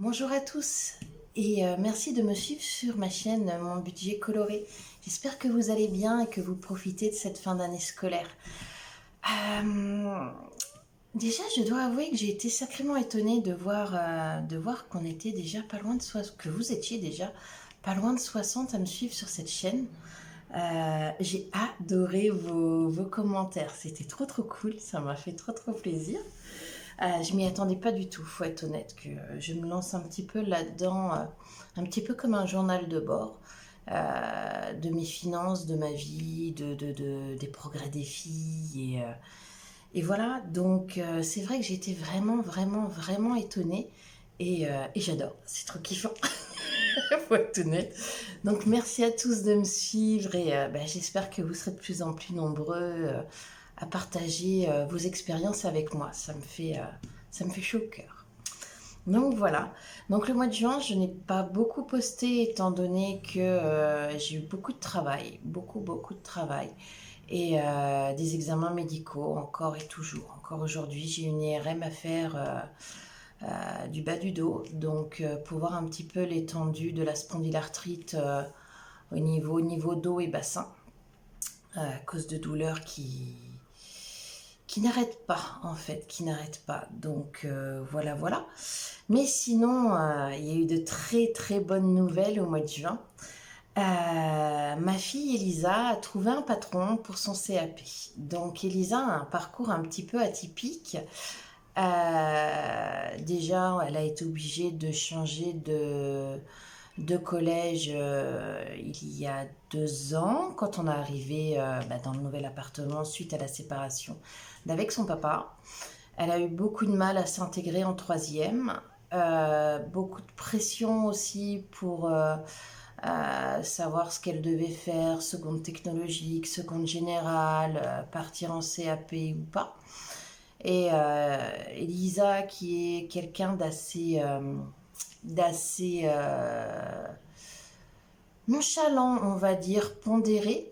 Bonjour à tous et merci de me suivre sur ma chaîne Mon Budget Coloré. J'espère que vous allez bien et que vous profitez de cette fin d'année scolaire. Euh, Déjà, je dois avouer que j'ai été sacrément étonnée de voir qu'on était déjà pas loin de 60, que vous étiez déjà pas loin de 60 à me suivre sur cette chaîne. J'ai adoré vos commentaires, c'était trop cool, ça m'a fait trop plaisir. Je m'y attendais pas du tout, faut être honnête, que je me lance un petit peu là-dedans, un petit peu comme un journal de bord, de mes finances, de ma vie, des progrès des filles. Et voilà, donc c'est vrai que j'ai été vraiment étonnée et j'adore, c'est trop kiffant, faut être honnête. Donc merci à tous de me suivre et j'espère que vous serez de plus en plus nombreux à partager vos expériences avec moi. Ça me fait chaud au cœur. Donc voilà. Donc le mois de juin, je n'ai pas beaucoup posté étant donné que j'ai eu beaucoup de travail, beaucoup de travail et des examens médicaux encore et toujours. Encore aujourd'hui, j'ai une IRM à faire du bas du dos, donc pour voir un petit peu l'étendue de la spondylarthrite au niveau dos et bassin, à cause de douleurs qui n'arrête pas en fait, qui n'arrête pas. Donc voilà. Mais sinon, il y a eu de très bonnes nouvelles au mois de juin. Ma fille Elisa a trouvé un patron pour son CAP. Donc Elisa a un parcours un petit peu atypique. Déjà, elle a été obligée de changer de collège il y a 2 ans, quand on est arrivé dans le nouvel appartement suite à la séparation d'avec son papa. Elle a eu beaucoup de mal à s'intégrer en troisième, beaucoup de pression aussi pour savoir ce qu'elle devait faire, seconde technologique, seconde générale, partir en CAP ou pas. Et Elisa, qui est quelqu'un d'assez nonchalant, on va dire, pondéré,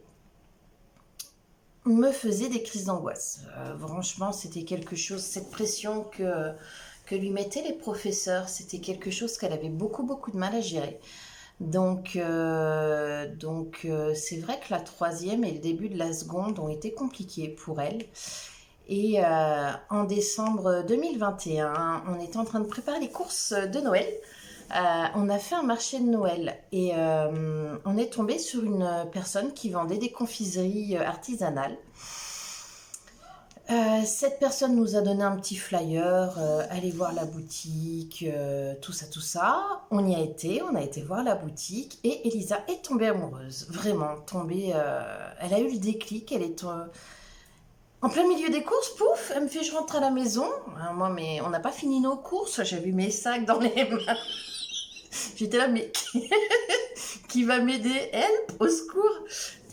me faisait des crises d'angoisse. Franchement, c'était quelque chose, cette pression que lui mettaient les professeurs, c'était quelque chose qu'elle avait beaucoup de mal à gérer. Donc, c'est vrai que la troisième et le début de la seconde ont été compliqués pour elle. Et en décembre 2021, on était en train de préparer les courses de Noël. On a fait un marché de Noël et on est tombé sur une personne qui vendait des confiseries artisanales. Cette personne nous a donné un petit flyer, allez voir la boutique, tout ça. On y a été, on a été voir la boutique et Elisa est tombée amoureuse, vraiment tombée. Elle a eu le déclic, elle est en plein milieu des courses, pouf, elle me fait je rentre à la maison. Alors moi, mais on n'a pas fini nos courses, j'ai vu mes sacs dans les mains. J'étais là, mais qui va m'aider? Elle, au secours.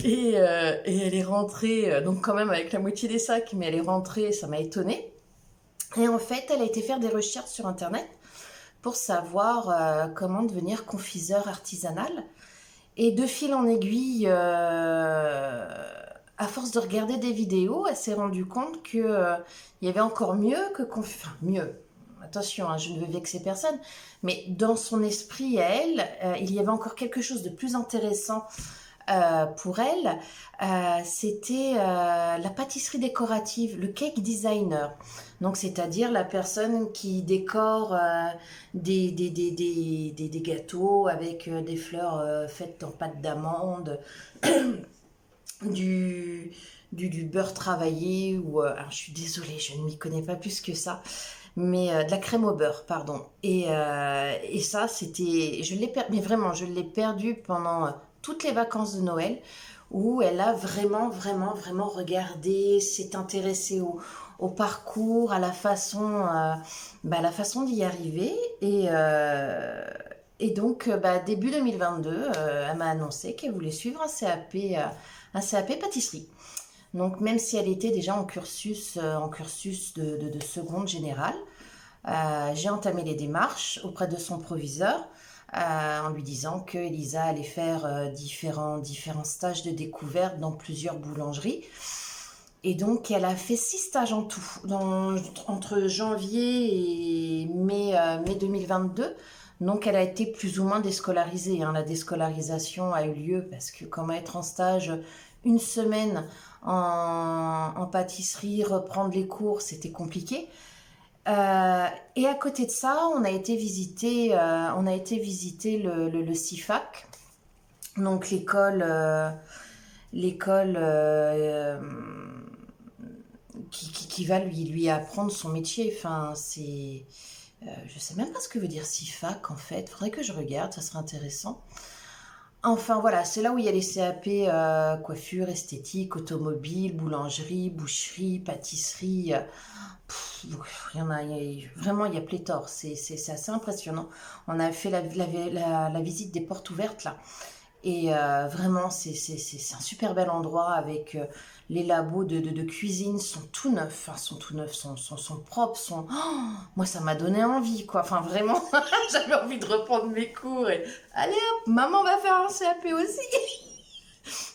Et elle est rentrée, donc quand même avec la moitié des sacs, mais elle est rentrée, ça m'a étonnée. Et en fait, elle a été faire des recherches sur Internet pour savoir comment devenir confiseur artisanal. Et de fil en aiguille, à force de regarder des vidéos, elle s'est rendue compte que il y avait encore mieux que enfin mieux. Attention, hein, je ne veux vexer personne, mais dans son esprit à elle, il y avait encore quelque chose de plus intéressant pour elle. C'était la pâtisserie décorative, le cake designer. Donc, c'est-à-dire la personne qui décore des gâteaux avec des fleurs faites en pâte d'amande, du, du beurre travaillé, ou alors, je suis désolée, je ne m'y connais pas plus que ça, mais de la crème au beurre, pardon. Et ça, c'était, mais vraiment, je l'ai perdu pendant toutes les vacances de Noël, où elle a vraiment regardé, s'est intéressée au parcours, à la façon d'y arriver. Et donc, début 2022, elle m'a annoncé qu'elle voulait suivre un CAP pâtisserie. Donc, même si elle était déjà en cursus de seconde générale, j'ai entamé les démarches auprès de son proviseur en lui disant que Elisa allait faire différents stages de découverte dans plusieurs boulangeries Et donc, elle a fait 6 stages en tout, entre janvier et mai 2022. Donc, elle a été plus ou moins déscolarisée, hein. La déscolarisation a eu lieu parce que comment être en stage une semaine en pâtisserie, reprendre les cours, c'était compliqué. Et à côté de ça, on a été visiter le CIFAC, donc l'école qui va lui apprendre son métier. Enfin, je sais même pas ce que veut dire CIFAC en fait. Faudrait que je regarde, ça serait intéressant. Enfin voilà, c'est là où il y a les CAP coiffure, esthétique, automobile, boulangerie, boucherie, pâtisserie. Il y en a, vraiment, il y a pléthore. C'est assez impressionnant. On a fait la visite des portes ouvertes là. Et vraiment, c'est un super bel endroit avec les labos de cuisine sont tout neufs, enfin, sont tout neufs, sont propres, moi, ça m'a donné envie, quoi. Enfin, vraiment, j'avais envie de reprendre mes cours et allez hop, maman va faire un CAP aussi.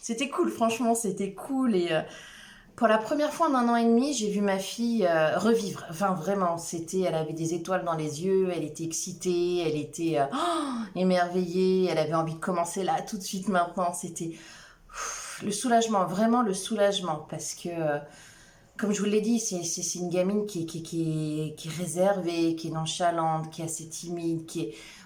C'était cool, franchement, c'était cool. Et pour la première fois en un an et demi, j'ai vu ma fille revivre. Enfin, vraiment, elle avait des étoiles dans les yeux, elle était excitée, elle était émerveillée, elle avait envie de commencer là, tout de suite maintenant. C'était le soulagement, vraiment le soulagement, parce que, comme je vous l'ai dit, c'est une gamine qui est réservée, qui est nonchalante, qui est assez timide,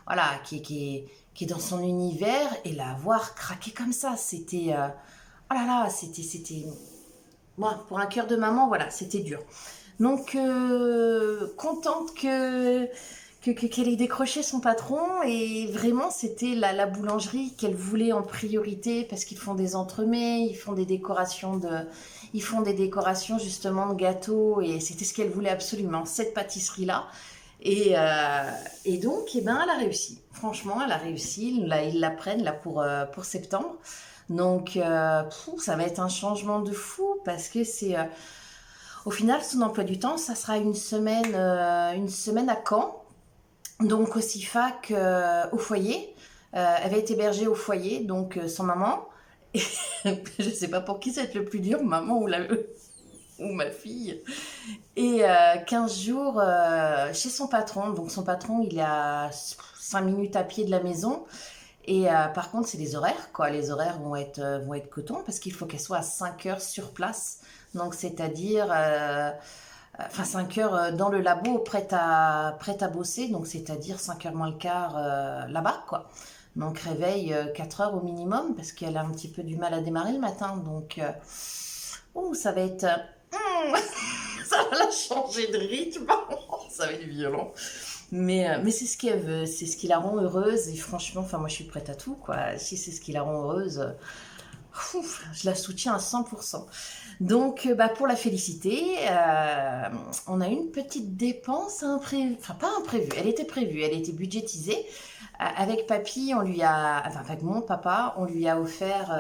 voilà, qui est dans son univers, et la voir craquer comme ça, c'était, oh là là, c'était, moi, pour un cœur de maman, voilà, c'était dur. Donc, contente qu'elle ait décroché son patron. Et vraiment, c'était la boulangerie qu'elle voulait en priorité parce qu'ils font des entremets, ils font des décorations justement de gâteaux. Et c'était ce qu'elle voulait absolument, cette pâtisserie-là. Et donc, eh ben, elle a réussi. Franchement, elle a réussi. Ils la prennent là pour septembre. Donc, ça va être un changement de fou parce que au final, son emploi du temps, ça sera une semaine à Caen, donc au CIFAC, au foyer. Elle va être hébergée au foyer, donc sans maman. Et je ne sais pas pour qui ça va être le plus dur, maman ou ma fille. Et 15 jours chez son patron. Donc son patron, il est à 5 minutes à pied de la maison. Et par contre, c'est les horaires, quoi. Les horaires vont être coton parce qu'il faut qu'elle soit à 5 heures sur place. Donc, c'est-à-dire, 5 heures dans le labo, prête à bosser. Donc, c'est-à-dire 5 heures moins le quart là-bas, quoi. Donc, réveil 4 heures au minimum parce qu'elle a un petit peu du mal à démarrer le matin. Donc, ça va être... ça va la changer de rythme. Ça va être violent. Mais c'est ce qu'elle veut, c'est ce qui la rend heureuse. Et franchement, enfin, moi, je suis prête à tout, quoi. Si c'est ce qui la rend heureuse, je la soutiens à 100%. Donc, pour la féliciter, on a une petite dépense imprévue. Enfin, pas imprévue, elle était prévue, elle était budgétisée. Avec papy, avec mon papa, on lui a offert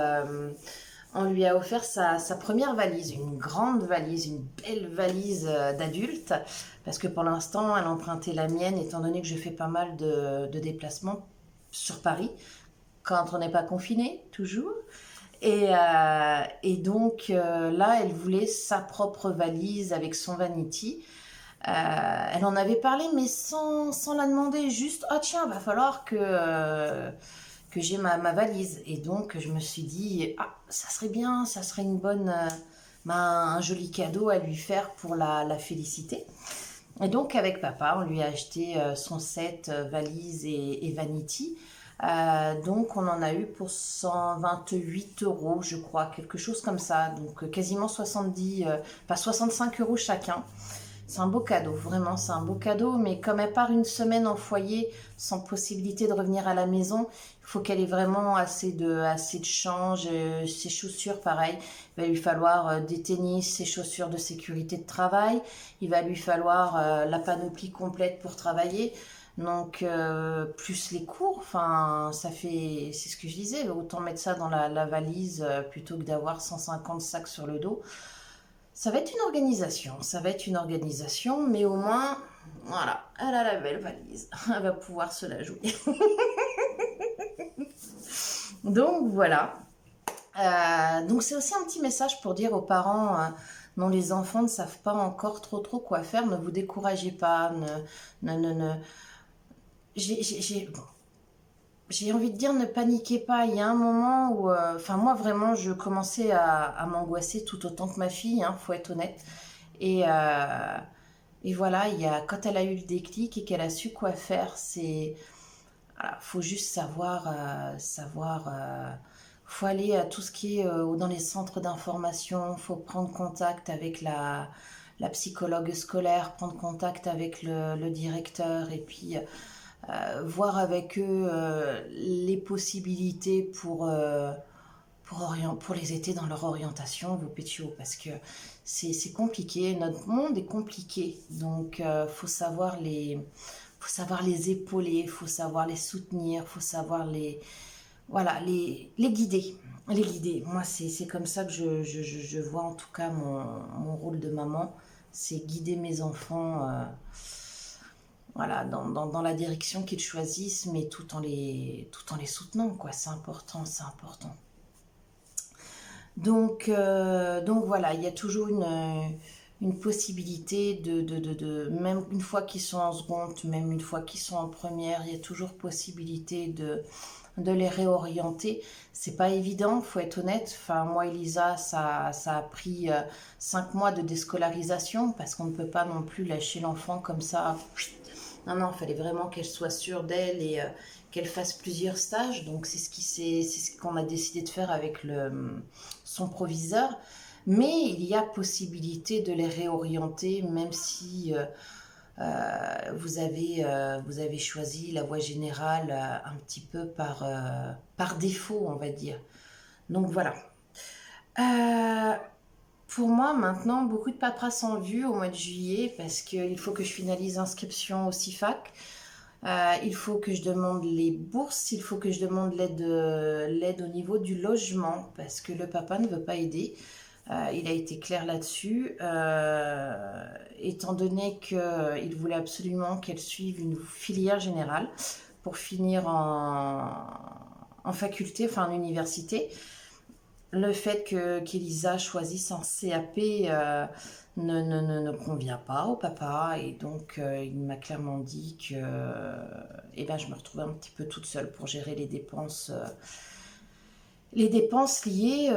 sa première valise, une grande valise, une belle valise d'adulte, parce que pour l'instant, elle empruntait la mienne, étant donné que je fais pas mal de déplacements sur Paris, quand on n'est pas confiné, toujours. Et donc là, elle voulait sa propre valise avec son vanity. Elle en avait parlé, mais sans la demander, juste, oh tiens, va falloir que j'ai ma valise. Et donc, je me suis dit, ah, ça serait bien, ça serait un joli cadeau à lui faire pour la féliciter. Et donc, avec papa, on lui a acheté son set valise et vanity. Donc, on en a eu pour 128 euros, je crois, quelque chose comme ça. Donc, quasiment 65 euros chacun. C'est un beau cadeau, vraiment, c'est un beau cadeau. Mais comme elle part une semaine en foyer, sans possibilité de revenir à la maison, il faut qu'elle ait vraiment assez de change. Ses chaussures, pareil. Il va lui falloir des tennis, ses chaussures de sécurité de travail. Il va lui falloir la panoplie complète pour travailler. Donc, plus les cours, enfin, c'est ce que je disais, autant mettre ça dans la valise plutôt que d'avoir 150 sacs sur le dos. Ça va être une organisation, mais au moins, voilà, elle a la belle valise, elle va pouvoir se la jouer. Donc voilà. Donc c'est aussi un petit message pour dire aux parents dont les enfants ne savent pas encore trop quoi faire. Ne vous découragez pas, bon, j'ai envie de dire ne paniquez pas. Il y a un moment où, enfin moi vraiment, je commençais à m'angoisser tout autant que ma fille, hein, faut être honnête. Et, euh, et voilà, quand elle a eu le déclic et qu'elle a su quoi faire, voilà, faut juste faut aller à tout ce qui est dans les centres d'information, faut prendre contact avec la psychologue scolaire, prendre contact avec le directeur et puis voir avec eux les possibilités pour les aider dans leur orientation, vos pétios, parce que c'est compliqué, notre monde est compliqué, donc faut savoir les épauler, faut savoir les soutenir, faut savoir voilà, les guider. Les guider. Moi, c'est comme ça que je vois en tout cas mon rôle de maman, c'est guider mes enfants voilà, dans la direction qu'ils choisissent, mais tout en les soutenant, quoi. C'est important, c'est important. Donc voilà, il y a toujours une possibilité même une fois qu'ils sont en seconde, même une fois qu'ils sont en première, il y a toujours possibilité de les réorienter. C'est pas évident, faut être honnête. Enfin, moi, Elisa, ça a pris 5 mois de déscolarisation parce qu'on ne peut pas non plus lâcher l'enfant comme ça. Non, non, il fallait vraiment qu'elle soit sûre d'elle et qu'elle fasse plusieurs stages. Donc, c'est ce qu'on a décidé de faire avec son proviseur. Mais il y a possibilité de les réorienter, même si vous avez choisi la voie générale un petit peu par défaut, on va dire. Donc voilà. Euh, pour moi, maintenant, beaucoup de paperasse en vue au mois de juillet parce qu'il faut que je finalise l'inscription au CIFAC. Il faut que je demande les bourses, il faut que je demande l'aide au niveau du logement parce que le papa ne veut pas aider. Il a été clair là-dessus, étant donné qu'il voulait absolument qu'elle suive une filière générale pour finir en faculté, enfin en université. Le fait qu'Elisa choisisse un CAP ne convient pas au papa et donc il m'a clairement dit que eh ben, je me retrouvais un petit peu toute seule pour gérer les dépenses liées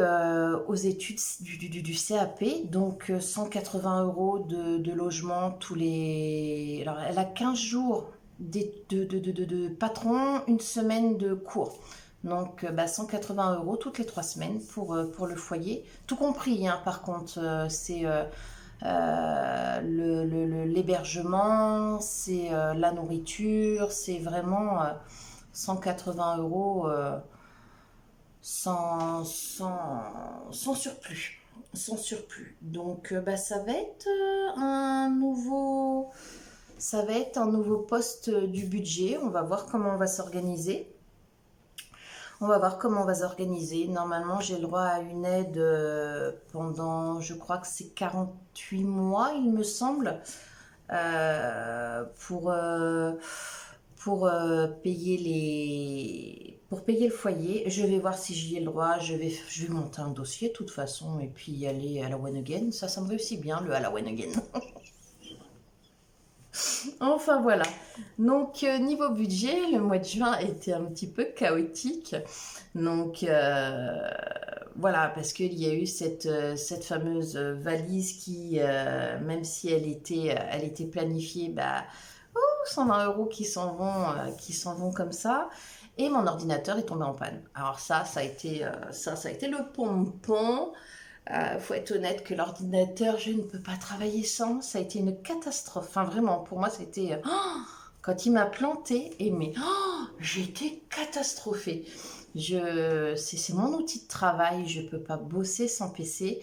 aux études du CAP, donc 180 euros de logement tous les... Alors elle a 15 jours de patron, une semaine de cours. Donc 180 euros toutes les 3 semaines pour le foyer. Tout compris, hein, par contre, c'est l'hébergement, c'est la nourriture, c'est vraiment 180 euros sans surplus. Sans surplus. Donc ça va être ça va être un nouveau poste du budget. On va voir comment on va s'organiser. On va voir comment on va s'organiser. Normalement, j'ai le droit à une aide pendant, je crois que c'est 48 mois, il me semble, euh, pour, euh, pour payer le foyer. Je vais voir si j'y ai le droit. Je vais monter un dossier de toute façon et puis y aller à la one again. Ça me réussit bien, le à la one again. Enfin voilà. Donc niveau budget, le mois de juin était un petit peu chaotique. Donc voilà, parce qu'il y a eu cette fameuse valise qui, même si elle était planifiée, 120 euros qui s'en vont comme ça. Et mon ordinateur est tombé en panne. Alors ça a été le pompon. Faut être honnête que l'ordinateur, je ne peux pas travailler sans. Ça a été une catastrophe. Enfin, vraiment, pour moi, c'était... quand il m'a planté, j'ai été catastrophée. C'est mon outil de travail. Je ne peux pas bosser sans PC.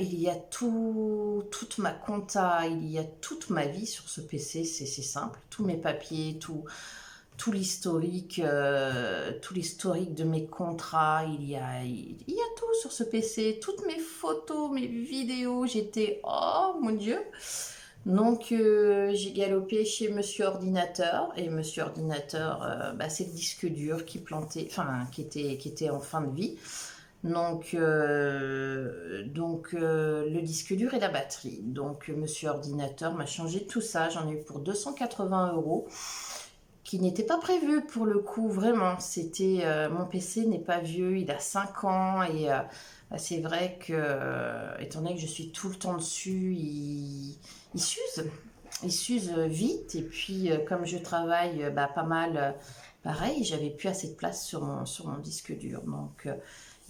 Il y a toute ma compta, il y a toute ma vie sur ce PC. C'est simple. Tous mes papiers, tout l'historique de mes contrats, il y a tout sur ce PC, toutes mes photos, mes vidéos, j'étais oh mon Dieu. Donc j'ai galopé chez Monsieur Ordinateur et Monsieur Ordinateur, c'est le disque dur qui plantait, enfin qui était en fin de vie. Le disque dur et la batterie. Donc, Monsieur Ordinateur m'a changé tout ça. J'en ai eu pour 280 €, qui n'était pas prévu pour le coup, vraiment. C'était mon PC n'est pas vieux, il a 5 ans et bah, c'est vrai que, étant donné que je suis tout le temps dessus, il s'use. Il s'use vite et puis comme je travaille bah, pas mal, pareil, j'avais plus assez de place sur mon disque dur. Donc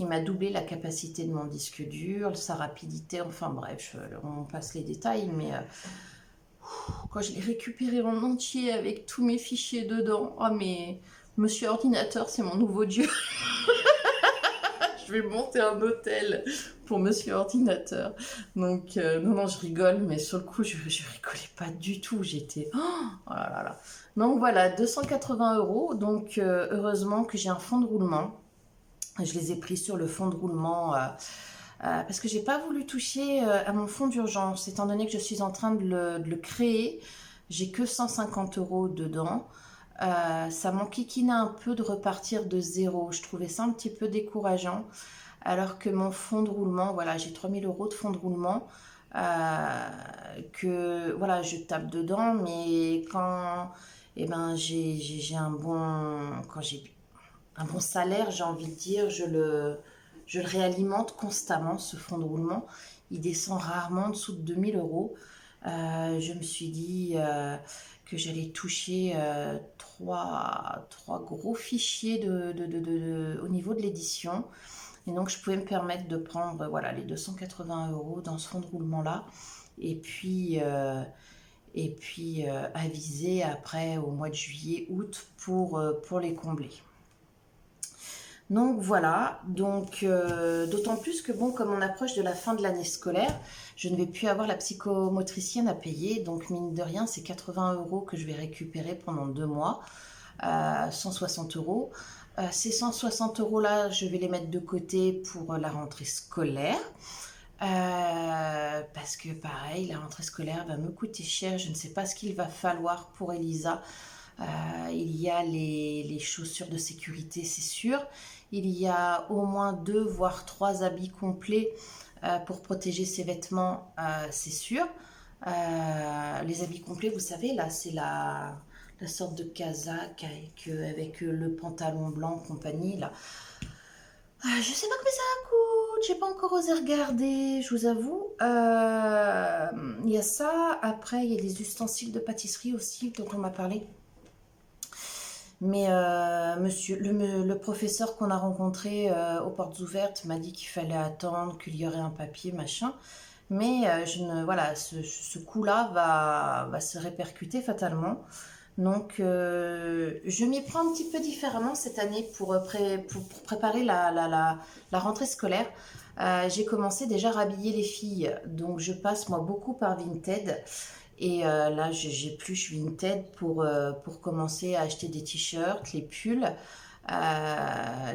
il m'a doublé la capacité de mon disque dur, sa rapidité, enfin bref, on passe les détails, mais quand je l'ai récupéré en entier avec tous mes fichiers dedans, oh mais Monsieur Ordinateur, c'est mon nouveau dieu. Je vais monter un hôtel pour Monsieur Ordinateur. Donc, non, je rigole, mais sur le coup, je rigolais pas du tout. J'étais. Oh là là là. Donc voilà, 280 €. Donc, heureusement que j'ai un fonds de roulement. Je les ai pris sur le fonds de roulement parce que j'ai pas voulu toucher à mon fonds d'urgence, étant donné que je suis en train de le créer. J'ai que 150 € dedans. Ça m'enquiquinait un peu de repartir de zéro. Je trouvais ça un petit peu décourageant. Alors que mon fonds de roulement, voilà, j'ai 3000 € de fonds de roulement. Que voilà, je tape dedans, mais quand eh ben, j'ai un bon. Quand j'ai un bon salaire, j'ai envie de dire, je le réalimente constamment, ce fonds de roulement. Il descend rarement en dessous de 2000 €. Je me suis dit que j'allais toucher trois gros fichiers au niveau de l'édition. Et donc, je pouvais me permettre de prendre voilà, les 280 € dans ce fonds de roulement-là. Et puis, aviser après au mois de juillet, août pour les combler. Donc voilà, d'autant plus que bon, comme on approche de la fin de l'année scolaire, je ne vais plus avoir la psychomotricienne à payer, donc mine de rien, c'est 80 € que je vais récupérer pendant 2 mois, 160 €. Ces 160 € là, je vais les mettre de côté pour la rentrée scolaire. Parce que pareil, la rentrée scolaire va me coûter cher, je ne sais pas ce qu'il va falloir pour Elisa. Il y a les chaussures de sécurité, c'est sûr. Il y a au moins 2 voire 3 habits complets pour protéger ses vêtements, c'est sûr. Les habits complets, vous savez, là, c'est la sorte de casaque avec le pantalon blanc, compagnie, là. Je sais pas combien ça coûte, j'ai pas encore osé regarder, je vous avoue. Il y a ça, après il y a des ustensiles de pâtisserie aussi dont on m'a parlé. Mais le professeur qu'on a rencontré aux portes ouvertes m'a dit qu'il fallait attendre, qu'il y aurait un papier, machin. Mais voilà, ce coup-là va se répercuter fatalement. Donc, je m'y prends un petit peu différemment cette année pour préparer la rentrée scolaire. J'ai commencé déjà à rhabiller les filles. Donc, je passe moi beaucoup par Vinted. Et là, j'épluche Vinted pour commencer à acheter des t-shirts, les pulls.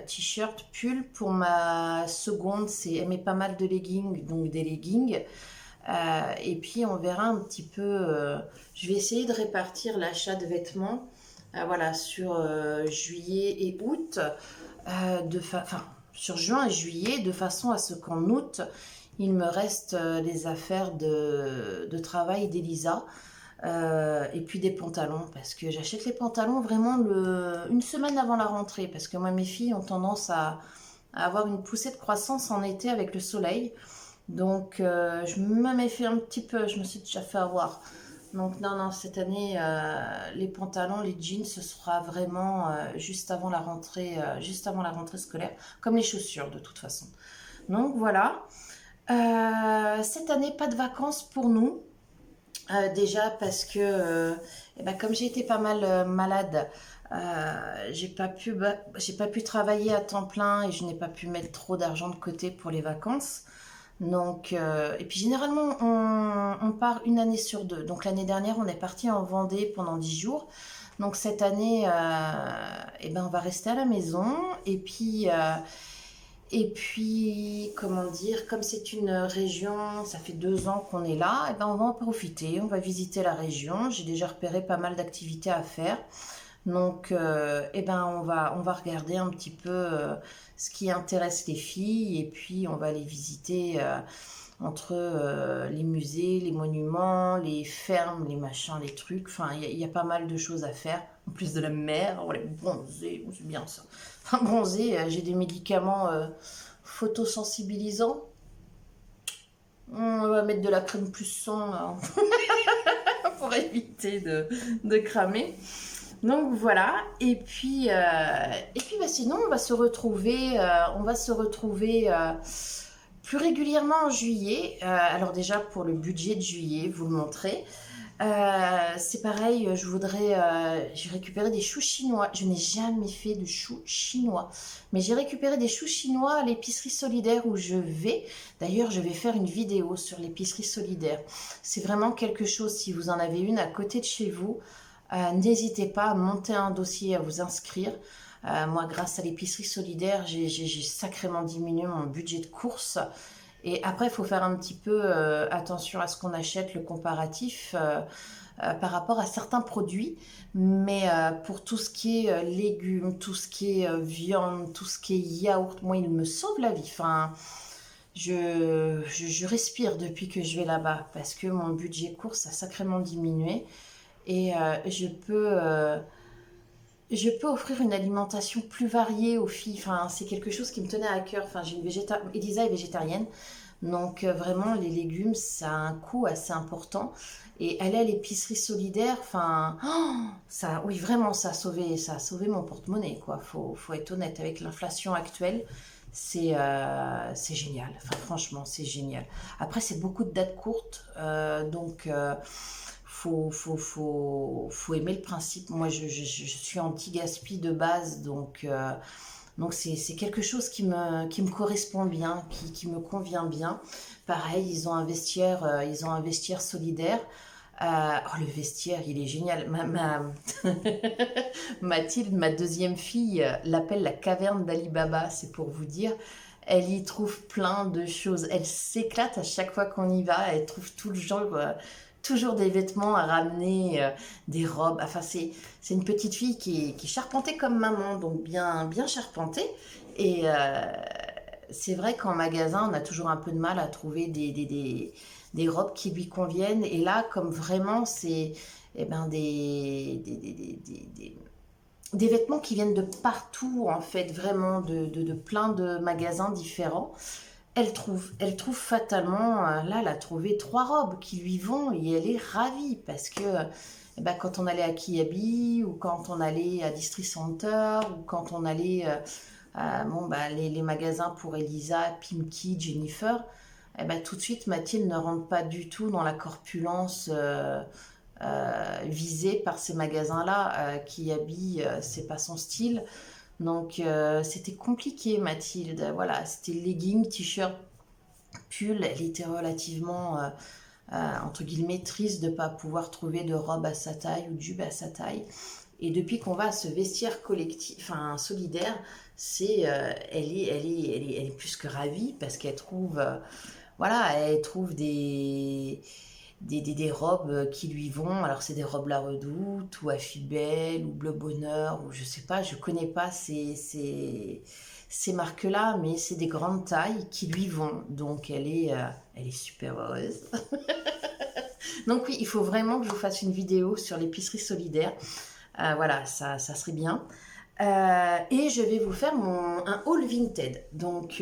T-shirt, pull. Pour ma seconde, elle met pas mal de leggings, donc des leggings. Et puis, on verra un petit peu. Je vais essayer de répartir l'achat de vêtements voilà, sur juillet et août. Sur juin et juillet, de façon à ce qu'en août, il me reste les affaires de travail d'Elisa et puis des pantalons parce que j'achète les pantalons vraiment une semaine avant la rentrée parce que moi mes filles ont tendance à avoir une poussée de croissance en été avec le soleil. Donc je me méfie un petit peu, je me suis déjà fait avoir. Donc non, cette année, les pantalons, les jeans, ce sera vraiment juste avant la rentrée scolaire, comme les chaussures de toute façon. Donc voilà. Cette année, pas de vacances pour nous. Déjà parce que, comme j'ai été pas mal malade, j'ai pas pu travailler à temps plein et je n'ai pas pu mettre trop d'argent de côté pour les vacances. Donc, et puis généralement, on part une année sur deux. Donc l'année dernière, on est parti en Vendée pendant 10 jours. Donc cette année, on va rester à la maison. Et puis, comment dire, comme c'est une région, ça fait 2 ans qu'on est là, on va en profiter, on va visiter la région. J'ai déjà repéré pas mal d'activités à faire. Donc, eh ben, on va regarder un petit peu ce qui intéresse les filles et puis on va aller visiter entre les musées, les monuments, les fermes, les machins, les trucs. Enfin, il y a pas mal de choses à faire. En plus de la mer, on va aller bronzer, c'est bien ça. Enfin, bronzer, j'ai des médicaments photosensibilisants. On va mettre de la crème plus 100 là, pour éviter de cramer. Donc voilà, et puis bah, sinon on va se retrouver plus régulièrement en juillet. Alors déjà pour le budget de juillet, vous le montrer. C'est pareil, j'ai récupéré des choux chinois. Je n'ai jamais fait de choux chinois, mais j'ai récupéré des choux chinois à l'épicerie solidaire où je vais. D'ailleurs, je vais faire une vidéo sur l'épicerie solidaire. C'est vraiment quelque chose, si vous en avez une à côté de chez vous, n'hésitez pas à monter un dossier, à vous inscrire. Moi, grâce à l'épicerie solidaire, j'ai sacrément diminué mon budget de course. Et après, il faut faire un petit peu attention à ce qu'on achète, le comparatif par rapport à certains produits. Mais pour tout ce qui est légumes, tout ce qui est viande, tout ce qui est yaourt, moi, il me sauve la vie. Enfin, je respire depuis que je vais là-bas parce que mon budget course a sacrément diminué. Et je peux offrir une alimentation plus variée aux filles. Enfin, c'est quelque chose qui me tenait à cœur. Enfin, Elisa est végétarienne. Donc, vraiment, les légumes, ça a un coût assez important. Et aller à l'épicerie solidaire, enfin, ça, oui, vraiment, ça a sauvé mon porte-monnaie, quoi. Faut être honnête. Avec l'inflation actuelle, c'est génial. Enfin, franchement, c'est génial. Après, c'est beaucoup de dates courtes. Donc, faut aimer le principe. Moi, je suis anti-gaspi de base, donc c'est quelque chose qui me correspond bien, qui me convient bien. Pareil, ils ont un vestiaire solidaire. Oh, le vestiaire, il est génial. Mathilde, ma deuxième fille, l'appelle la caverne d'Ali Baba, c'est pour vous dire. Elle y trouve plein de choses. Elle s'éclate à chaque fois qu'on y va. Elle trouve tout le genre, toujours des vêtements à ramener, des robes. Enfin, c'est une petite fille qui est charpentée comme maman, donc bien charpentée. Et c'est vrai qu'en magasin, on a toujours un peu de mal à trouver des robes qui lui conviennent. Et là, comme vraiment, c'est eh ben, des vêtements qui viennent de partout, en fait, vraiment de plein de magasins différents. Elle trouve fatalement, là, elle a trouvé 3 robes qui lui vont et elle est ravie parce que eh ben, quand on allait à Kiabi ou quand on allait à Distri Center ou quand on allait bon, bah, les magasins pour Elisa, Pimki, Jennifer, eh ben, tout de suite Mathilde ne rentre pas du tout dans la corpulence visée par ces magasins-là. Kiabi, c'est pas son style. Donc c'était compliqué Mathilde, voilà, c'était leggings, t-shirt, pull, elle était relativement, entre guillemets, triste de ne pas pouvoir trouver de robe à sa taille ou de jupe à sa taille. Et depuis qu'on va à ce vestiaire collectif, enfin solidaire, elle est plus que ravie parce qu'elle trouve, voilà, elle trouve des robes qui lui vont. Alors, c'est des robes La Redoute, ou Affibel, ou Bleu Bonheur, ou je sais pas, je connais pas ces marques-là, mais c'est des grandes tailles qui lui vont. Donc, elle est super heureuse. Donc, oui, il faut vraiment que je vous fasse une vidéo sur l'épicerie solidaire. Voilà, ça serait bien. Et je vais vous faire un haul Vinted. Donc,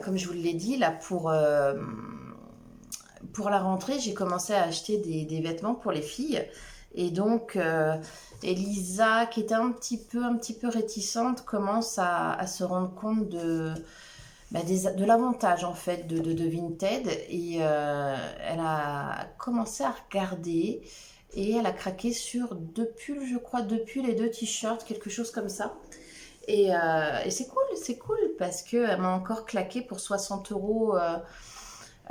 comme je vous l'ai dit, là, pour la rentrée, j'ai commencé à acheter des vêtements pour les filles. Et donc, Elisa, qui était un petit peu réticente, commence à se rendre compte de l'avantage en fait de Vinted. Et elle a commencé à regarder et elle a craqué sur 2 pulls, je crois, 2 pulls et 2 t-shirts, quelque chose comme ça. Et c'est cool parce qu'elle m'a encore claqué pour 60 euros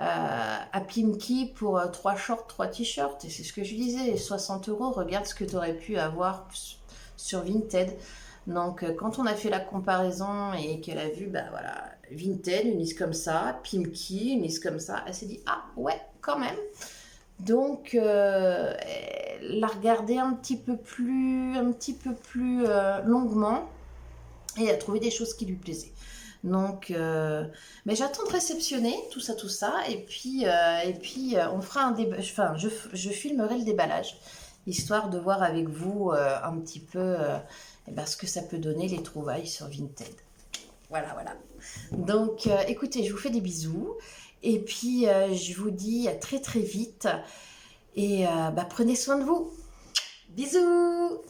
à Pimki pour 3 shorts, 3 t-shirts. Et c'est ce que je disais, 60 euros, regarde ce que tu aurais pu avoir sur Vinted. Donc quand on a fait la comparaison et qu'elle a vu, bah voilà, Vinted, une liste comme ça, Pimki, une liste comme ça, elle s'est dit, ah ouais, quand même. Donc, elle l'a regardé un petit peu plus longuement et a trouvé des choses qui lui plaisaient. Donc, mais j'attends de réceptionner tout ça, on fera un débat. Enfin, je filmerai le déballage, histoire de voir avec vous un petit peu eh ben, ce que ça peut donner les trouvailles sur Vinted. Voilà, voilà. Donc, écoutez, je vous fais des bisous. Et puis, je vous dis à très très vite. Et bah, prenez soin de vous. Bisous!